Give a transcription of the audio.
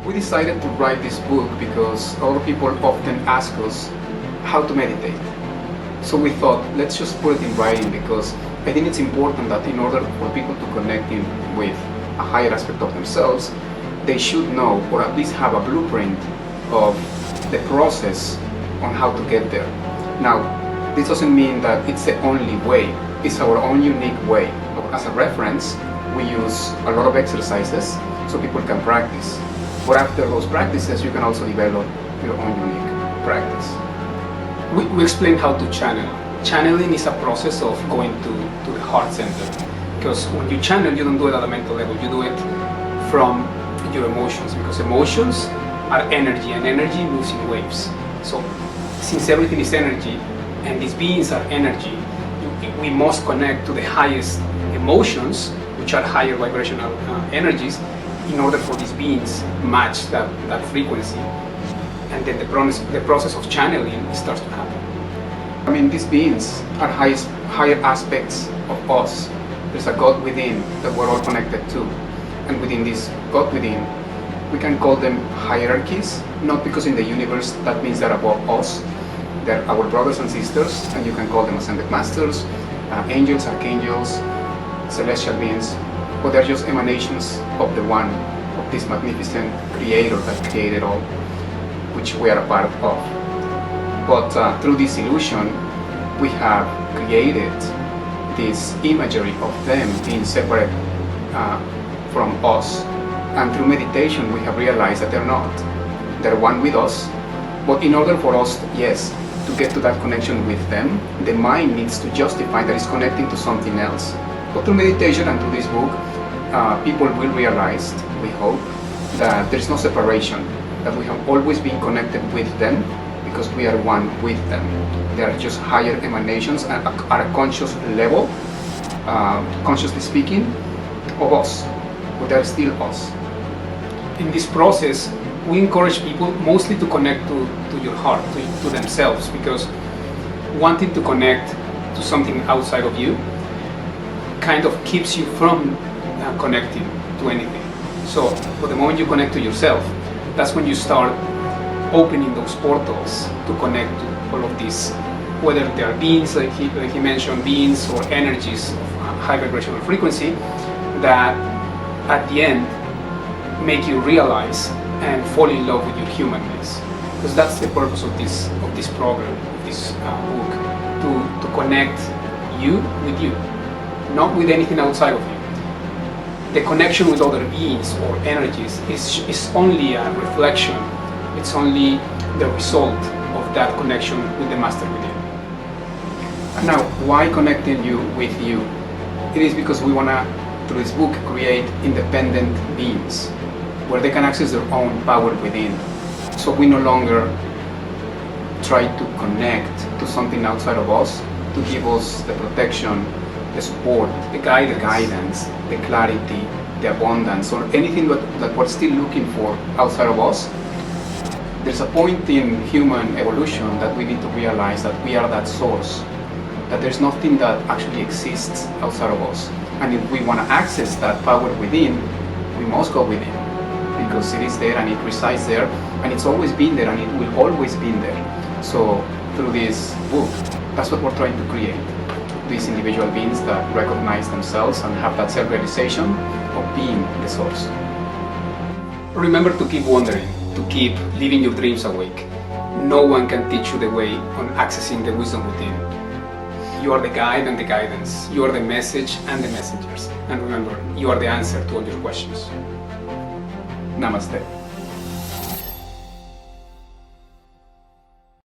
We decided to write this book because a lot of people often ask us how to meditate. So we thought, let's just put it in writing, because I think it's important that in order for people to connect in with a higher aspect of themselves, they should know, or at least have a blueprint of the process on how to get there. Now, this doesn't mean that it's the only way. It's our own unique way. As a reference, we use a lot of exercises so people can practice. But after those practices, you can also develop your own unique practice. We explain how to channel. Channeling is a process of going to the heart center. Because when you channel, you don't do it at a mental level. You do it from your emotions, because emotions are energy, and energy moves in waves. So since everything is energy, and these beings are energy, we must connect to the highest emotions, which are higher vibrational energies, in order for these beings match that frequency. And then the process of channeling starts to happen. I mean, these beings are higher aspects of us. There's a God within that we're all connected to. And within this God within, we can call them hierarchies, not because in the universe that means they're above us. They're our brothers and sisters, and you can call them ascended masters, angels, archangels, celestial beings, but they're just emanations of the one, of this magnificent creator that created all, which we are a part of. But through this illusion, we have created this imagery of them being separate from us. And through meditation, we have realized that they're not. They're one with us. But in order for us, yes, to get to that connection with them, the mind needs to justify that it's connecting to something else. But through meditation and through this book, people will realize, we hope, that there's no separation, that we have always been connected with them because we are one with them. They are just higher emanations at a conscious level, consciously speaking, of us, but they're still us. In this process, we encourage people mostly to connect to your heart, to themselves, because wanting to connect to something outside of you kind of keeps you from connecting to anything. So, but the moment you connect to yourself, that's when you start opening those portals to connect to all of these, whether they are beings, like he mentioned, beings or energies of high vibrational frequency, that at the end make you realize and fall in love with your humanness. Because that's the purpose of this program, of this book, to connect you with you, not with anything outside of you. The connection with other beings or energies is only a reflection. It's only the result of that connection with the master within. And now, why connecting you with you? It is because we want to, through this book, create independent beings where they can access their own power within. So we no longer try to connect to something outside of us to give us the protection, the support, the guidance, the clarity, the abundance, or anything that we're still looking for outside of us. There's a point in human evolution that we need to realize that we are that source, that there's nothing that actually exists outside of us. And if we want to access that power within, we must go within, because it is there and it resides there, and it's always been there and it will always be there. So through this book, that's what we're trying to create. These individual beings that recognize themselves and have that self-realization of being the source. Remember to keep wondering, to keep living your dreams awake. No one can teach you the way on accessing the wisdom within. You are the guide and the guidance. You are the message and the messengers. And remember, you are the answer to all your questions. Namaste.